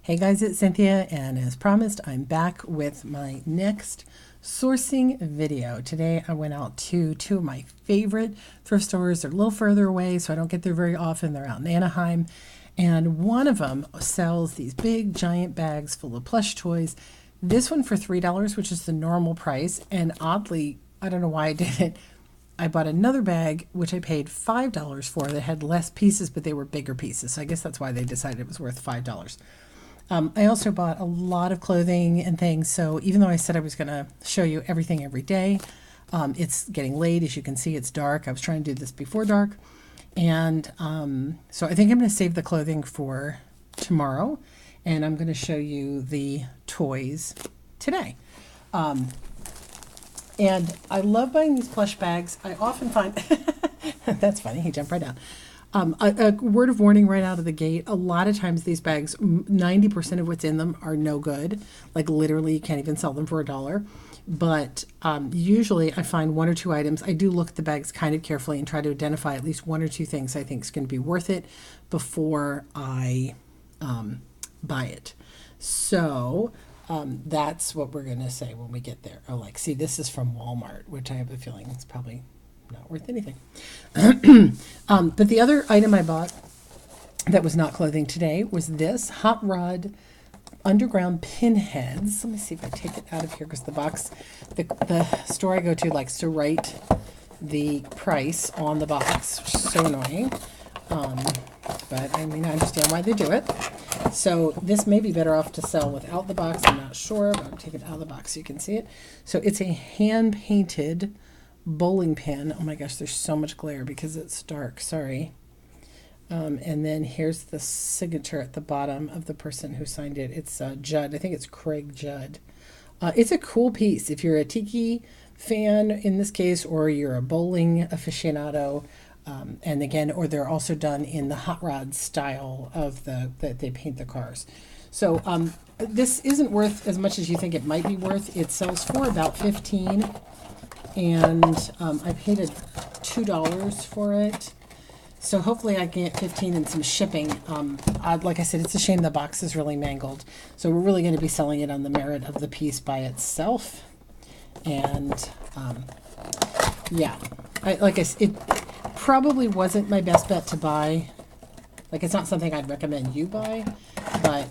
Hey guys, it's Cynthia, and as promised, I'm back with my next sourcing video. Today I went out to two of my favorite thrift stores. They're a little further away, so I don't get there very often. They're out in Anaheim, and one of them sells these big giant bags full of plush toys. This one for $3, which is the normal price, and oddly, I don't know why I did it. I bought another bag, which I paid $5 for, that had less pieces, but they were bigger pieces. So I guess that's why they decided it was worth $5. I also bought a lot of clothing and things. So even though I said I was going to show you everything every day, it's getting late. As you can see, it's dark. I was trying to do this before dark. And so I think I'm going to save the clothing for tomorrow. And I'm going to show you the toys today. And I love buying these plush bags. I often find, that's funny, he jumped right out. A word of warning right out of the gate. A lot of times these bags, 90% of what's in them are no good. Like literally you can't even sell them for $1. But usually I find one or two items. I do look at the bags kind of carefully and try to identify at least one or two things I think is going to be worth it before I buy it. So that's what we're going to say when we get there. Oh, like, see, this is from Walmart, which I have a feeling is probably not worth anything. But the other item I bought that was not clothing today was this Hot Rod Underground Pinheads. Let me see if I take it out of here because the box, the store I go to likes to write the price on the box, which is so annoying. But I mean, I understand why they do it. So this may be better off to sell without the box. I'm not sure, but I'll take it out of the box so you can see it. So it's a hand-painted bowling pin. Oh my gosh, there's so much glare because it's dark. Sorry. And then here's the signature at the bottom of the person who signed it. It's Judd. I think it's Craig Judd. It's a cool piece. If you're a tiki fan in this case, or you're a bowling aficionado, and again, or they're also done in the hot rod style of that they paint the cars. So this isn't worth as much as you think it might be worth. It sells for about $15, and I paid $2 for it. So hopefully I can get 15 and some shipping. Like I said, it's a shame the box is really mangled. So we're really going to be selling it on the merit of the piece by itself. And yeah, like I said, it probably wasn't my best bet to buy. Like, it's not something I'd recommend you buy, but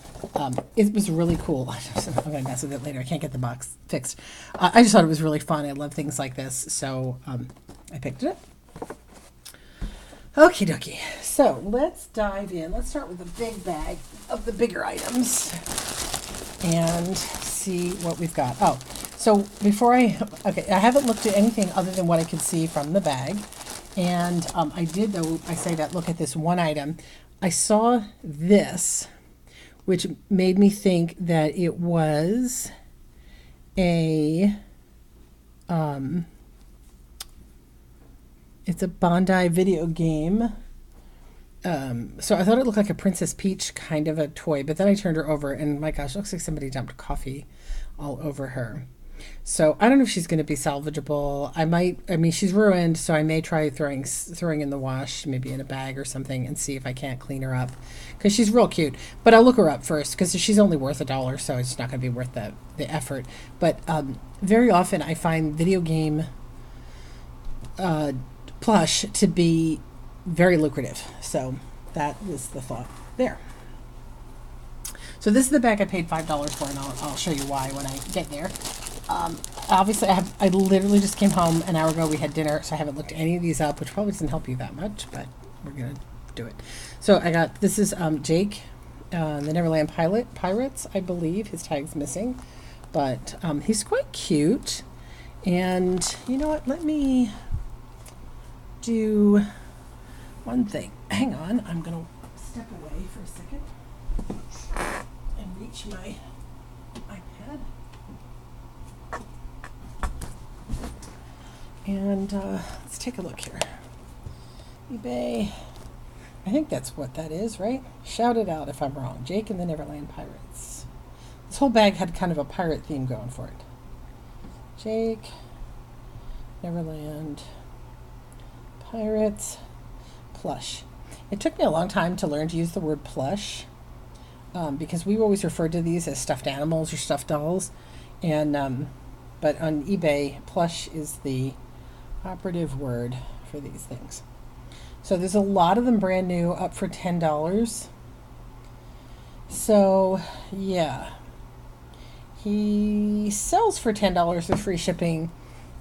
it was really cool. I'm going to mess with it later. I can't get the box fixed. I just thought it was really fun. I love things like this. So I picked it up. Okie dokie. So let's dive in. Let's start with the big bag of the bigger items and see what we've got. Oh, so before I haven't looked at anything other than what I could see from the bag. And I did, though, I say that, look at this one item. I saw this, which made me think that it was a, it's a Bondi video game. So I thought it looked like a Princess Peach kind of a toy, but then I turned her over and my gosh, it looks like somebody dumped coffee all over her. So I don't know if she's going to be salvageable. I mean, she's ruined, so I may try throwing in the wash, maybe in a bag or something, and see if I can't clean her up. Because she's real cute. But I'll look her up first, because she's only worth $1, so it's not going to be worth the effort. But very often I find video game plush to be very lucrative. So that was the thought there. So this is the bag I paid $5 for, and I'll show you why when I get there. Obviously, I literally just came home an hour ago. We had dinner, so I haven't looked any of these up, which probably doesn't help you that much, but we're going to do it. So I got, this is Jake, the Neverland Pirates, I believe. His tag's missing, but he's quite cute. And you know what? Let me do one thing. Hang on. I'm going to step away for a second and reach my iPad. And let's take a look here. eBay. I think that's what that is, right? Shout it out if I'm wrong. Jake and the Neverland Pirates. This whole bag had kind of a pirate theme going for it. Jake, Neverland Pirates, plush. It took me a long time to learn to use the word plush. because we always referred to these as stuffed animals or stuffed dolls. And but on eBay, plush is the operative word for these things. So there's a lot of them brand new, up for $10. So yeah, he sells for $10 with free shipping.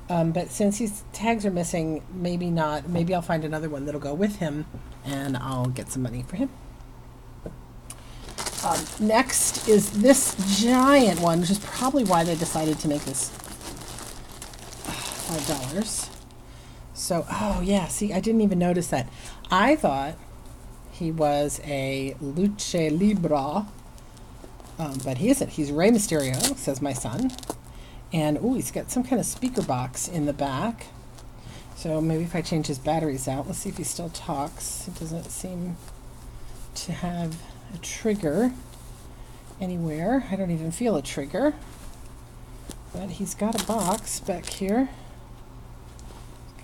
But since his tags are missing, maybe not. Maybe I'll find another one that'll go with him, and I'll get some money for him. Next is this giant one, which is probably why they decided to make this $5. So, oh yeah, see, I didn't even notice that. I thought he was a luce libra, but he isn't. He's Rey Mysterio, says my son. And, oh, he's got some kind of speaker box in the back. So maybe if I change his batteries out, let's see if he still talks. It doesn't seem to have a trigger anywhere. I don't even feel a trigger. But he's got a box back here.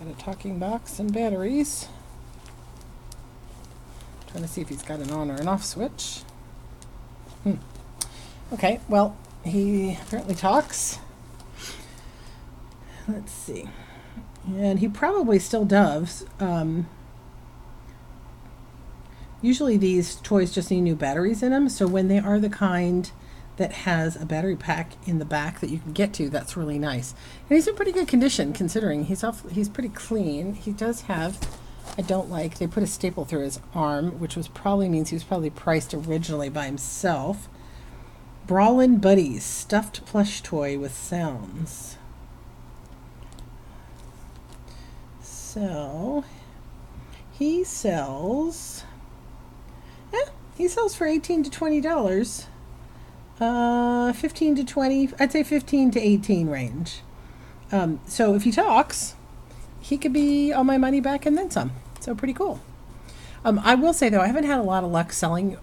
Got a talking box and batteries. Trying to see if he's got an on or an off switch. Okay, well, he apparently talks. Let's see. And he probably still does. Usually these toys just need new batteries in them, so when they are the kind that has a battery pack in the back that you can get to, that's really nice. And he's in pretty good condition considering he's pretty clean. He does have, I don't like, they put a staple through his arm, which means he was probably priced originally by himself. Brawlin' Buddies, stuffed plush toy with sounds. So he sells for $18 to $20. 15 to 20, I'd say 15 to 18 range. So if he talks, he could be on my money back and then some. So pretty cool. I will say though, I haven't had a lot of luck selling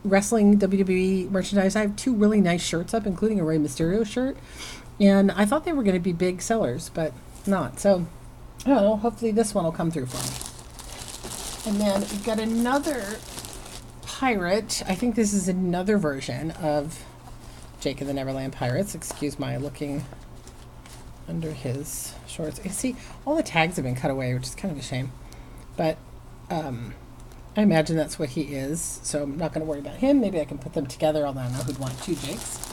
wrestling WWE merchandise. I have 2 really nice shirts up, including a Rey Mysterio shirt, and I thought they were going to be big sellers, but not. So I don't know, hopefully this one will come through for me. And then we've got another pirate. I think this is another version of Jake and the Neverland Pirates. Excuse my looking under his shorts. You see, all the tags have been cut away, which is kind of a shame. But I imagine that's what he is, so I'm not going to worry about him. Maybe I can put them together, although I know who'd want 2 Jakes.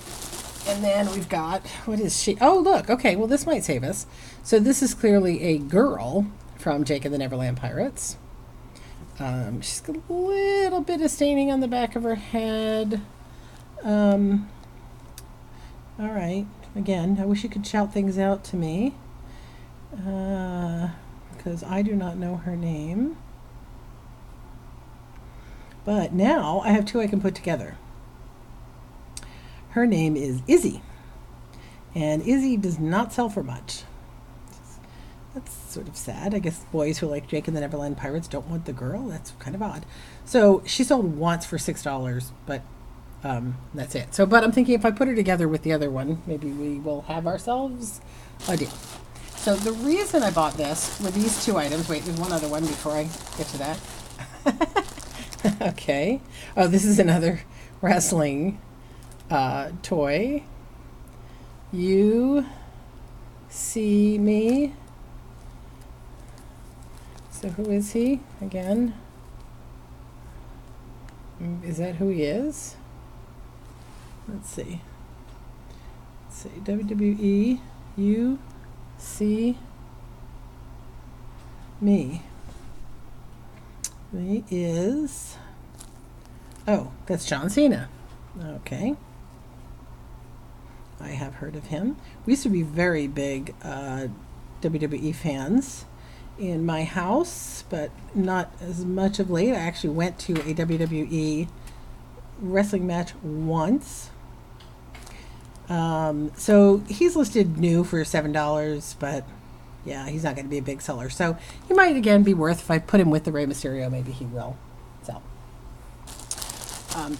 And then we've got, what is she? Oh, look. Okay, well, this might save us. So this is clearly a girl from Jake and the Neverland Pirates. She's got a little bit of staining on the back of her head. All right. Again, I wish you could shout things out to me. Because I do not know her name. But now I have 2 I can put together. Her name is Izzy, and Izzy does not sell for much. That's sort of sad. I guess boys who like Jake and the Neverland Pirates don't want the girl. That's kind of odd. So she sold once for $6, but that's it. So, but I'm thinking if I put her together with the other one, maybe we will have ourselves a deal. So the reason I bought this were these 2 items. Wait, there's one other one before I get to that. Okay. Oh, this is another wrestling toy. You see me. So who is he again? Is that who he is? Let's see. WWE. You see me. He is. Oh, that's John Cena. Okay. I have heard of him. We used to be very big WWE fans in my house, but not as much of late. I actually went to a WWE wrestling match once. So he's listed new for $7, but yeah, he's not going to be a big seller. So he might again be worth, if I put him with the Rey Mysterio, maybe he will sell.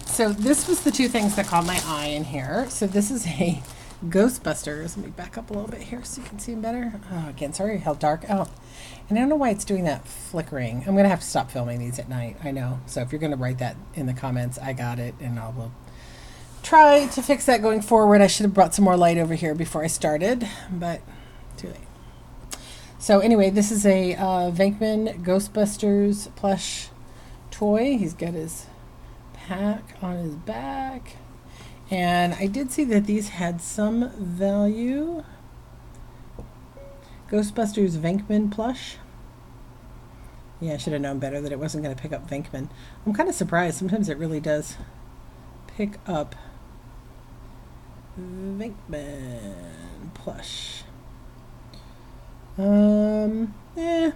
So this was the 2 things that caught my eye in here. So this is a Ghostbusters. Let me back up a little bit here so you can see them better. Oh, again, sorry how dark. Oh, and I don't know why it's doing that flickering. I'm going to have to stop filming these at night. I know. So if you're going to write that in the comments, I got it, and I will try to fix that going forward. I should have brought some more light over here before I started, but too late. So anyway, this is a Venkman Ghostbusters plush toy. He's got his pack on his back. And I did see that these had some value. Ghostbusters Venkman plush. Yeah, I should have known better that it wasn't going to pick up Venkman. I'm kind of surprised. Sometimes it really does pick up Venkman plush. Yeah,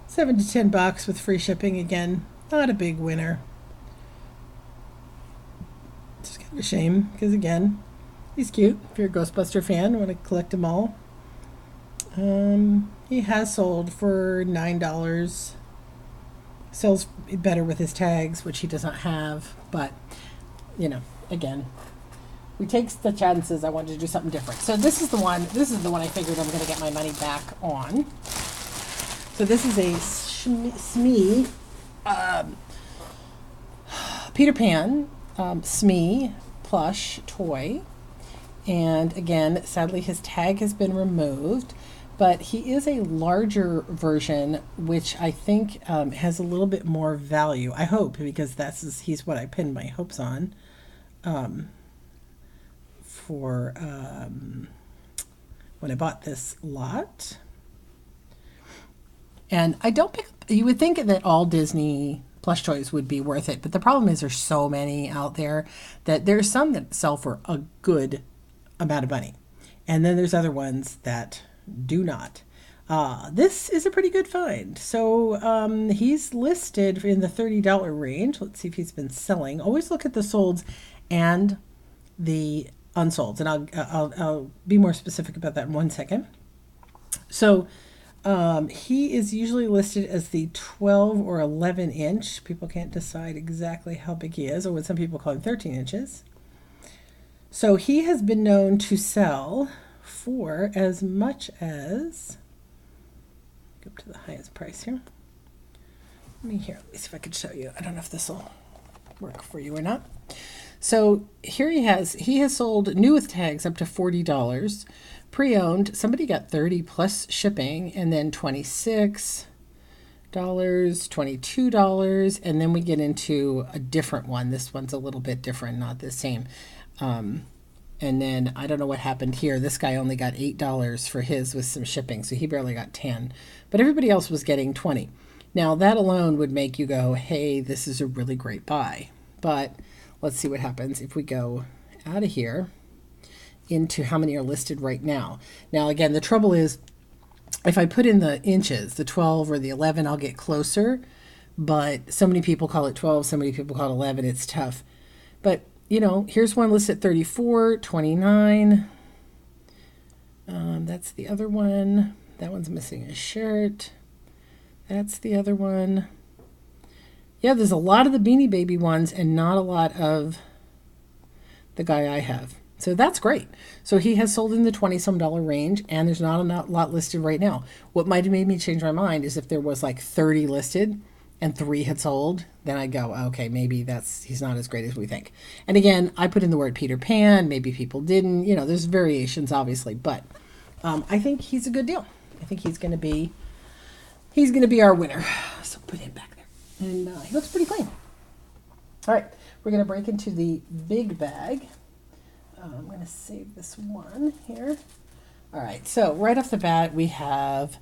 $7 to $10 with free shipping. Again, not a big winner. It's kind of a shame because again, he's cute. If you're a Ghostbuster fan, want to collect them all. He has sold for $9. Sells better with his tags, which he does not have. But you know, again, we take the chances. I wanted to do something different. So this is the one. This is the one I figured I'm going to get my money back on. So this is a Smee Peter Pan Smee plush toy, and again, sadly, his tag has been removed. But he is a larger version, which I think has a little bit more value. I hope, because he's what I pinned my hopes on. For when I bought this lot. And I don't pick up, you would think that all Disney plush toys would be worth it, but the problem is there's so many out there that there's some that sell for a good amount of money. And then there's other ones that do not. This is a pretty good find. So he's listed in the $30 range. Let's see if he's been selling. Always look at the solds and the unsolds, and I'll be more specific about that in 1 second. So he is usually listed as the 12 or 11 inch. People can't decide exactly how big he is, or what some people call him 13 inches. So he has been known to sell for as much as, go up to the highest price here. Let me see if I could show you. I don't know if this will work for you or not. So here he has sold new with tags up to $40. Pre-owned, somebody got 30 plus shipping, and then $26, $22, and then we get into a different one. This one's a little bit different, not the same. And then I don't know what happened here. This guy only got $8 for his with some shipping, so he barely got 10. But everybody else was getting 20. Now that alone would make you go, hey, this is a really great buy. But let's see what happens if we go out of here into how many are listed right now. Now again, the trouble is if I put in the inches, the 12 or the 11, I'll get closer. But so many people call it 12, so many people call it 11. It's tough. But you know, here's one listed at 34, 29. That's the other one. That one's missing a shirt. That's the other one. Yeah, there's a lot of the Beanie Baby ones and not a lot of the guy I have. So that's great. So he has sold in the $20-some range, and there's not a lot listed right now. What might have made me change my mind is if there was like 30 listed and 3 had sold, then I'd go, okay, maybe he's not as great as we think. And again, I put in the word Peter Pan. Maybe people didn't. You know, there's variations, obviously, but I think he's a good deal. I think he's going to be our winner. So put him back there, and he looks pretty clean. All right, we're going to break into the big bag. I'm going to save this one here. All right, so right off the bat, we have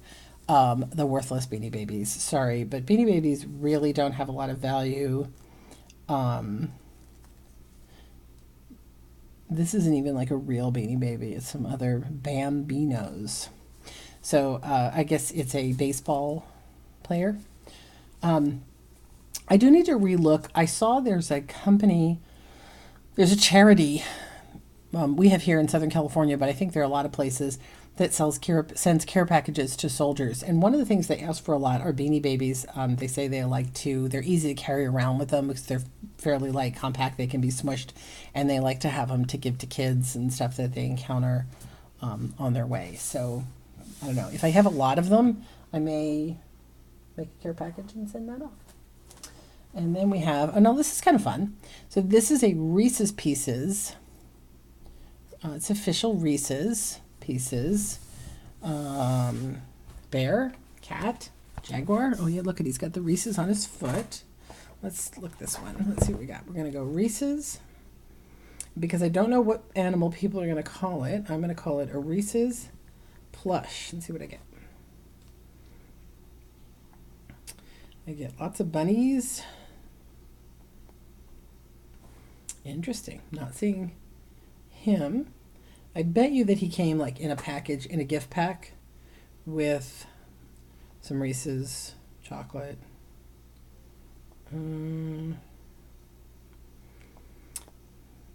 the worthless Beanie Babies. Sorry, but Beanie Babies really don't have a lot of value. This isn't even like a real Beanie Baby. It's some other Bambinos. So I guess it's a baseball player. I do need to relook. I saw there's a company, there's a charity we have here in Southern California, but I think there are a lot of places that sends care packages to soldiers. And one of the things they ask for a lot are Beanie Babies. They say they're easy to carry around with them because they're fairly light, compact. They can be smushed, and they like to have them to give to kids and stuff that they encounter on their way. So I don't know. If I have a lot of them, I may make a care package and send that off. And then we have, oh no, this is kind of fun. So this is a Reese's Pieces. It's official Reese's Pieces. Bear, cat, jaguar. Oh yeah, look at, he's got the Reese's on his foot. Let's look this one. Let's see what we got. We're going to go Reese's. Because I don't know what animal people are going to call it, I'm going to call it a Reese's Plush and see what I get. I get lots of bunnies. Interesting. Not seeing him. I bet you that he came like in a package, in a gift pack with some Reese's chocolate. The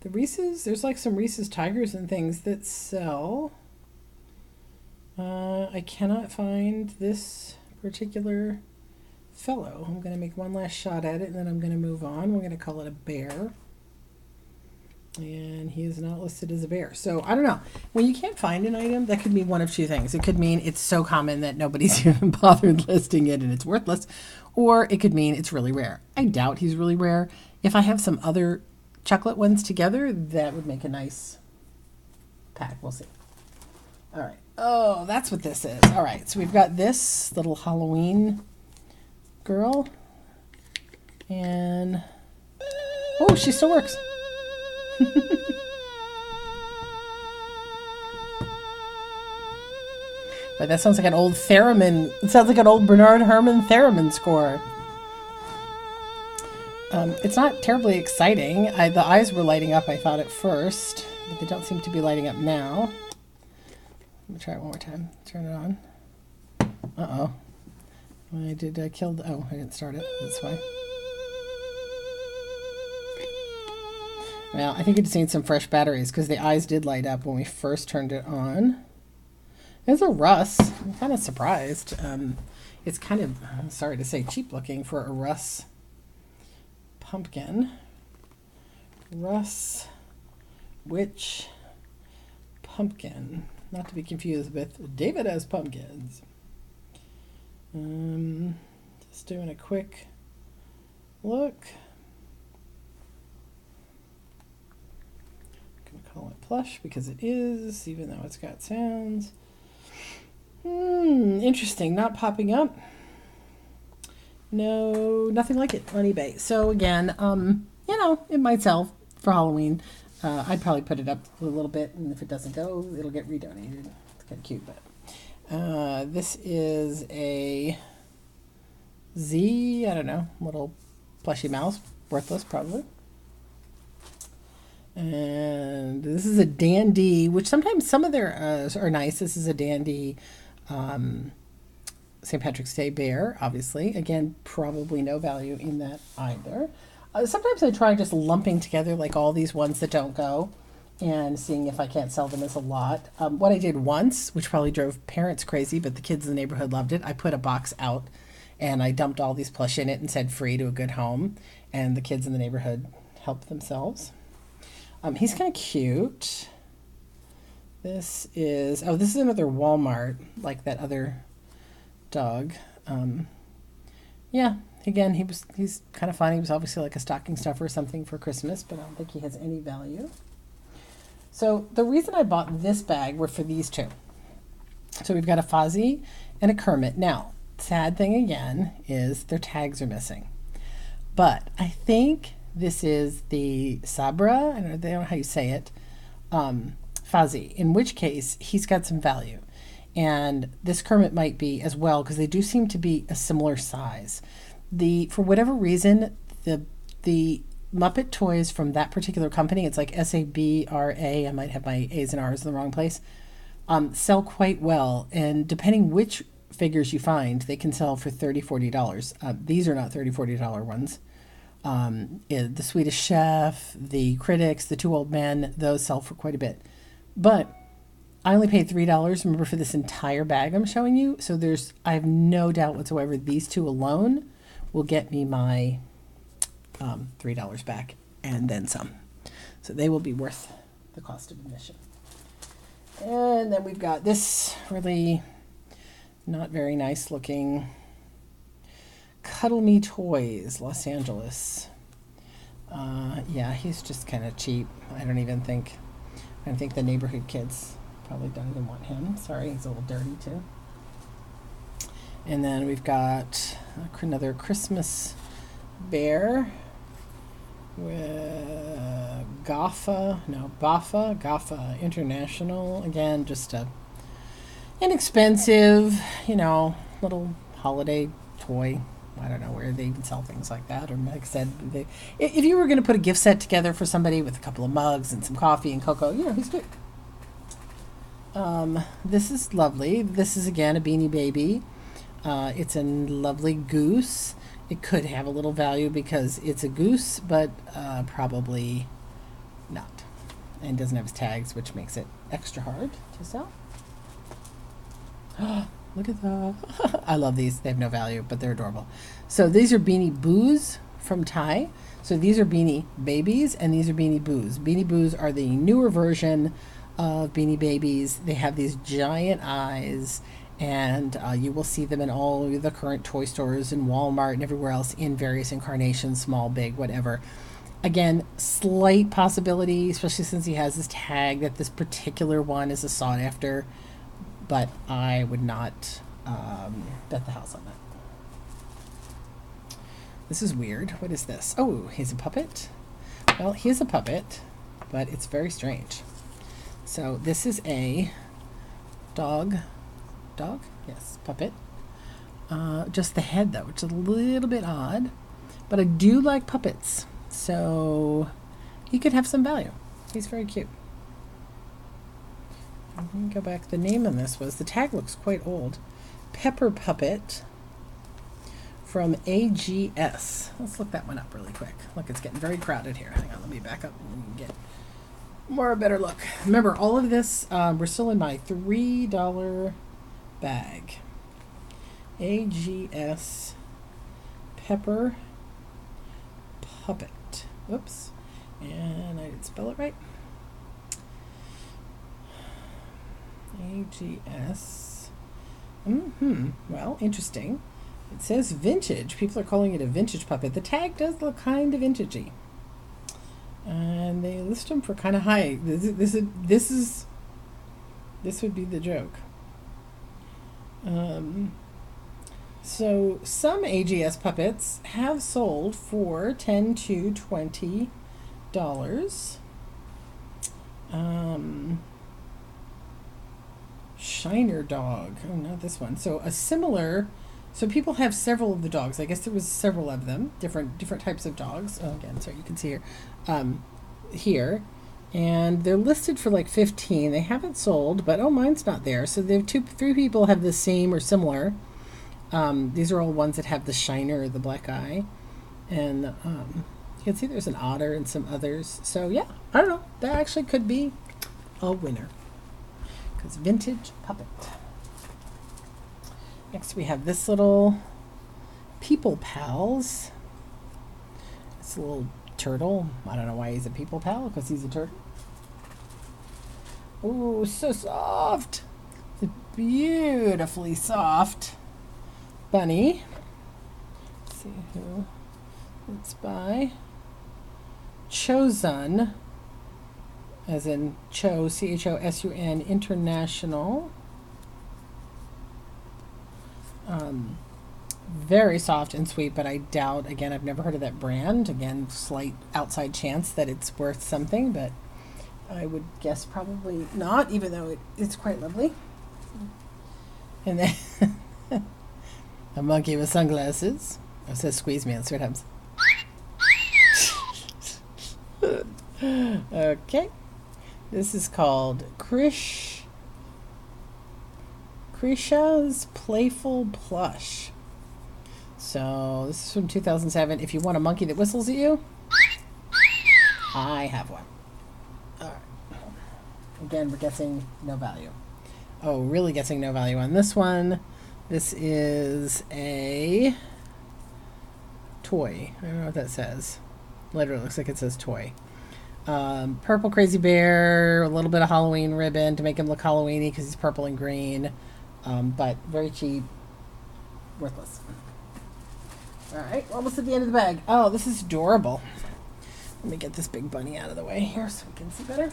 Reese's, there's like some Reese's Tigers and things that sell. I cannot find this particular fellow. I'm going to make one last shot at it and then I'm going to move on. We're going to call it a bear. And he is not listed as a bear. So I don't know. When you can't find an item, that could mean one of two things. It could mean it's so common that nobody's even bothered listing it and it's worthless. Or it could mean it's really rare. I doubt he's really rare. If I have some other chocolate ones together, that would make a nice pack. We'll see. All right. Oh, that's what this is. All right. So we've got this little Halloween girl. And, oh, she still works. But that sounds like an old theremin. It sounds like an old Bernard Herrmann theremin score. It's not terribly exciting. The eyes were lighting up, I thought, at first, but they don't seem to be lighting up now. Let me try it one more time. Turn it on. Uh-oh. I didn't start it. That's why. Well, I think it just needs some fresh batteries because the eyes did light up when we first turned it on. It's a Russ. I'm kind of surprised. It's kind of, I'm sorry to say, cheap looking for a Russ pumpkin. Russ Witch Pumpkin. Not to be confused with David as Pumpkins. Just doing a quick look. Call it Plush because it is, even though it's got sounds. Interesting. Not popping up. No, nothing like it on eBay. So again, it might sell for Halloween. I'd probably put it up a little bit, and if it doesn't go, it'll get redonated. It's kind of cute, but this is a Z, I don't know, little plushy mouse, worthless probably. And this is a Dandy, which sometimes some of their are nice. This is a Dandy St. Patrick's Day bear, obviously. Again, probably no value in that either. Sometimes I try just lumping together like all these ones that don't go and seeing if I can't sell them as a lot. What I did once, which probably drove parents crazy, but the kids in the neighborhood loved it, I put a box out and I dumped all these plush in it and said free to a good home. And the kids in the neighborhood helped themselves. He's kind of cute. This is another Walmart, like that other dog. Yeah, again, he's kind of fun. He was obviously like a stocking stuffer or something for Christmas, but I don't think he has any value. So the reason I bought this bag were for these two. So we've got a Fozzie and a Kermit. Now, sad thing again is their tags are missing. But I think this is the Sabra, I don't know how you say it, Fozzie, in which case he's got some value. And this Kermit might be as well, because they do seem to be a similar size. For whatever reason, the Muppet toys from that particular company, it's like S-A-B-R-A, I might have my A's and R's in the wrong place, sell quite well. And depending which figures you find, they can sell for $30, $40. These are not $30, $40 ones. The Swedish Chef, the Critics, the Two Old Men, those sell for quite a bit. But I only paid $3, remember, for this entire bag I'm showing you. So I have no doubt whatsoever these two alone will get me my $3 back and then some. So they will be worth the cost of admission. And then we've got this really not very nice looking Cuddle Me Toys, Los Angeles. Yeah, he's just kind of cheap. I think the neighborhood kids probably don't even want him. Sorry, he's a little dirty too. And then we've got another Christmas bear with Gaffa International. Again, just a inexpensive, little holiday toy. I don't know where they even sell things like that. Or like I said, if you were going to put a gift set together for somebody with a couple of mugs and some coffee and cocoa, he's good. This is lovely. This is, again, a Beanie Baby. It's a lovely goose. It could have a little value because it's a goose, but probably not. And doesn't have its tags, which makes it extra hard to sell. Look at that. I love these. They have no value, but they're adorable. So these are Beanie Boos from Thai. So these are Beanie Babies, and these are Beanie Boos. Beanie Boos are the newer version of Beanie Babies. They have these giant eyes, and you will see them in all the current toy stores and Walmart and everywhere else in various incarnations, small, big, whatever. Again, slight possibility, especially since he has this tag, that this particular one is a sought after, but I would not bet the house on that. This is weird. What is this? Oh, he's a puppet. Well, he is a puppet, but it's very strange. So this is a dog? Yes, puppet. Just the head, though, which is a little bit odd, but I do like puppets, so he could have some value. He's very cute. Let me go back. The name on this the tag looks quite old. Pepper Puppet from AGS. Let's look that one up really quick. Look, it's getting very crowded here. Hang on, let me back up and get a better look. Remember, all of this, we're still in my $3 bag. AGS Pepper Puppet. Oops. And I didn't spell it right. AGS. Well, interesting. It says vintage. People are calling it a vintage puppet. The tag does look kind of vintagey. And they list them for kind of high. This would be the joke. So some AGS puppets have sold for $10 to $20. Shiner dog. Oh, not this one. So people have several of the dogs. I guess there was several of them, different types of dogs. Oh, again, so you can see here, and they're listed for like 15. They haven't sold, but mine's not there. So they have three people have the same or similar. These are all ones that have the shiner, the black eye, and you can see there's an otter and some others. So yeah, I don't know. That actually could be a winner. Because vintage puppet. Next we have this little People Pals. It's a little turtle. I don't know why he's a people pal, because he's a turtle. Ooh, so soft. It's a beautifully soft bunny. Let's see who it's by. Chosun, as in Cho, CHOSUN International. Very soft and sweet, but I doubt, again, I've never heard of that brand. Again, slight outside chance that it's worth something, but I would guess probably not, even though it's quite lovely. And then a monkey with sunglasses. It says squeeze me, let's see what happens. Okay. This is called Krisha's Playful Plush. So this is from 2007. If you want a monkey that whistles at you, I have one. All right. Again, we're guessing no value. Oh, really guessing no value on this one. This is a toy. I don't know what that says. Literally looks like it says toy. Purple crazy bear, a little bit of Halloween ribbon to make him look Halloweeny because he's purple and green, but very cheap, worthless. All right, almost at the end of the bag. Oh, this is adorable. Let me get this big bunny out of the way here so we can see better.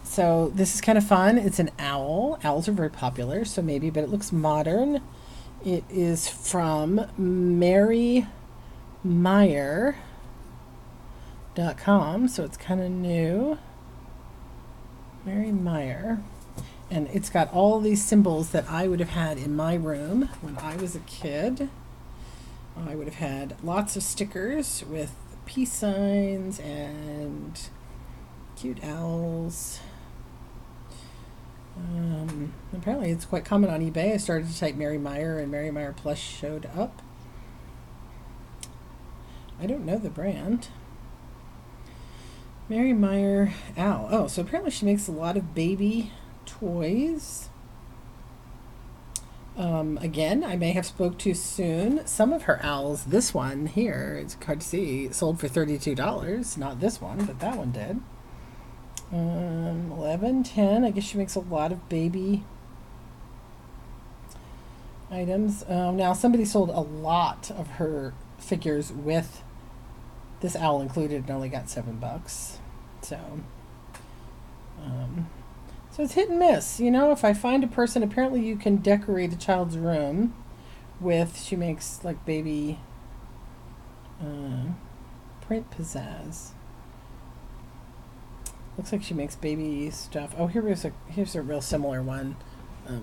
So this is kind of fun. It's an owl. Owls are very popular, so maybe, but it looks modern. It is from MaryMeyer.com, so it's kind of new. Mary Meyer. And it's got all these symbols that I would have had in my room when I was a kid. I would have had lots of stickers with peace signs and cute owls. Apparently it's quite common on eBay. I started to type Mary Meyer and Mary Meyer Plush showed up. I don't know the brand. Mary Meyer owl. Oh, so apparently she makes a lot of baby toys. Again, I may have spoke too soon. Some of her owls, this one here, it's hard to see, sold for $32. Not this one, but that one did. 11, 10. I guess she makes a lot of baby items. Now somebody sold a lot of her figures with this owl included and only got $7. So it's hit and miss. You know, if I find a person, apparently you can decorate a child's room with, she makes like baby print pizzazz. Looks like she makes baby stuff. Oh, here's a real similar one.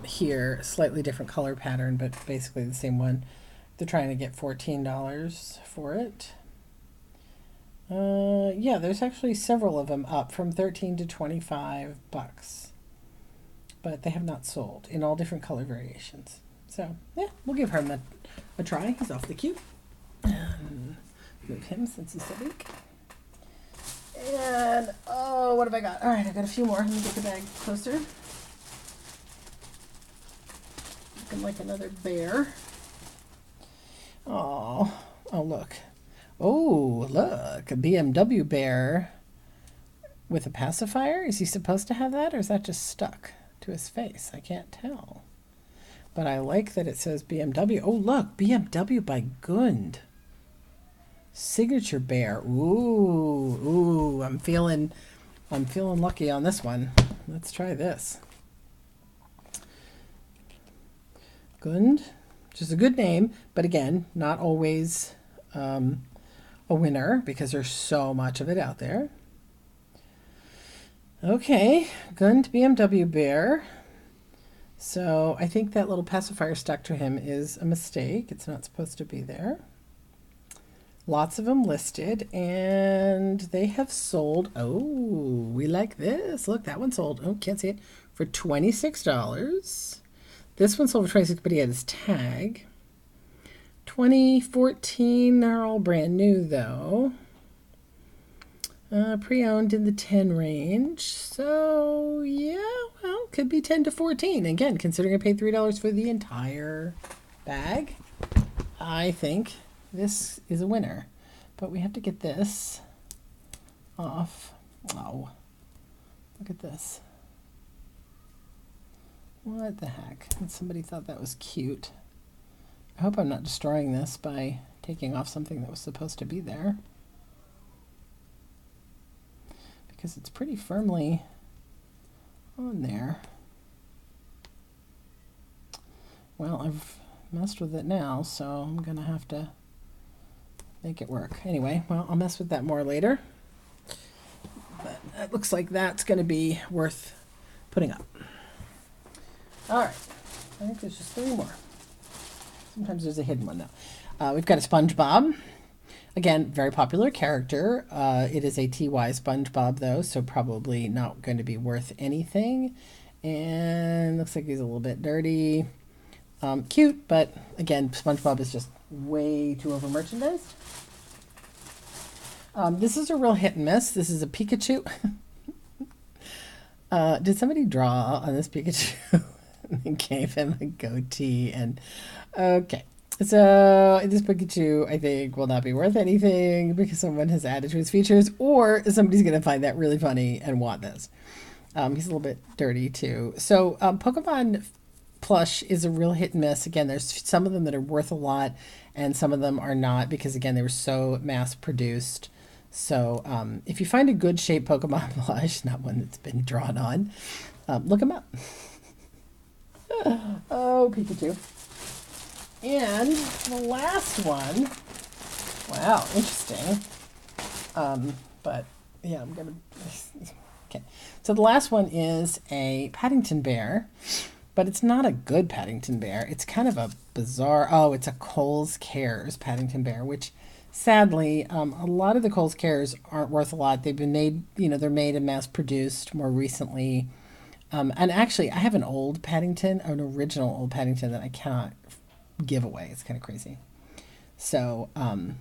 Here, slightly different color pattern, but basically the same one. They're trying to get $14 for it. Yeah, there's actually several of them up from $13 to $25, but they have not sold in all different color variations. So yeah, we'll give him a try. He's awfully cute. And move him since he's so big. And oh, what have I got? All right, I got a few more. Let me get the bag closer. Looking like another bear. Oh, look. Oh, look, a BMW bear with a pacifier. Is he supposed to have that, or is that just stuck to his face? I can't tell. But I like that it says BMW. Oh, look, BMW by Gund. Signature bear. Ooh, I'm feeling lucky on this one. Let's try this. Gund, which is a good name, but again, not always a winner because there's so much of it out there. Okay, Gund BMW bear. So I think that little pacifier stuck to him is a mistake. It's not supposed to be there. Lots of them listed, and they have sold. Oh, we like this. Look, that one sold. Oh, can't see it. For $26. This one sold for $26, but he had his tag. 2014. They're all brand new though. Pre-owned in the 10 range. So yeah, well, could be 10 to 14. Again, considering I paid $3 for the entire bag, I think this is a winner. But we have to get this off. Oh, look at this. What the heck? And somebody thought that was cute. I hope I'm not destroying this by taking off something that was supposed to be there, because it's pretty firmly on there. Well, I've messed with it now, so I'm gonna have to make it work. Anyway, well, I'll mess with that more later. But it looks like that's gonna be worth putting up. All right, I think there's just 3 more. Sometimes there's a hidden one though. We've got a SpongeBob. Again, very popular character. It is a TY SpongeBob though, so probably not going to be worth anything. And looks like he's a little bit dirty. Cute, but again, SpongeBob is just way too over merchandised. This is a real hit and miss. This is a Pikachu. Did somebody draw on this Pikachu and gave him a goatee? And okay. So this Pikachu, I think, will not be worth anything because someone has added to his features, or somebody's going to find that really funny and want this. He's a little bit dirty too. So Pokemon Plush is a real hit and miss. Again, there's some of them that are worth a lot, and some of them are not because, again, they were so mass produced. So if you find a good shaped Pokemon Plush, not one that's been drawn on, look them up. Oh, Pikachu. And the last one, wow, interesting. But yeah, I'm gonna, okay. So the last one is a Paddington Bear, but it's not a good Paddington Bear. It's kind of a bizarre, oh, it's a Kohl's Cares Paddington Bear, which sadly, a lot of the Kohl's Cares aren't worth a lot. They've been made, they're made and mass produced more recently. And actually, I have an old Paddington, an original old Paddington that I cannot give away. It's kind of crazy. So I'm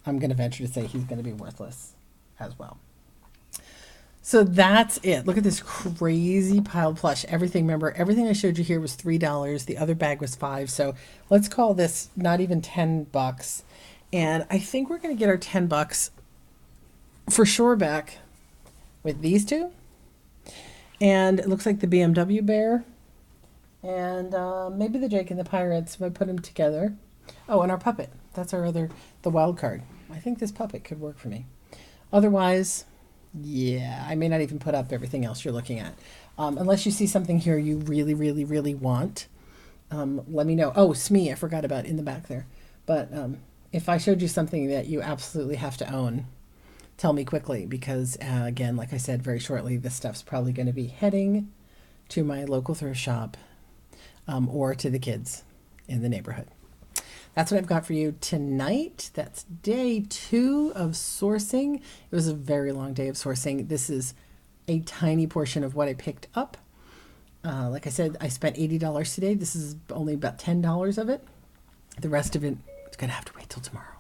going to venture to say he's going to be worthless as well. So that's it. Look at this crazy pile of plush. Everything, remember, everything I showed you here was $3. The other bag was $5. So let's call this not even $10. And I think we're going to get our $10 for sure back with these two. And it looks like the BMW bear. And maybe the Jake and the Pirates, if I put them together. Oh, and our puppet. That's our other, the wild card. I think this puppet could work for me. Otherwise, yeah, I may not even put up everything else you're looking at. Unless you see something here you really, really, really want. Let me know. Oh, Smee, I forgot about in the back there. But if I showed you something that you absolutely have to own, tell me quickly. Because, again, like I said, very shortly, this stuff's probably going to be heading to my local thrift shop. Or to the kids in the neighborhood. That's what I've got for you tonight. That's day 2 of sourcing. It was a very long day of sourcing. This is a tiny portion of what I picked up. Like I said, I spent $80 today. This is only about $10 of it. The rest of it is going to have to wait till tomorrow.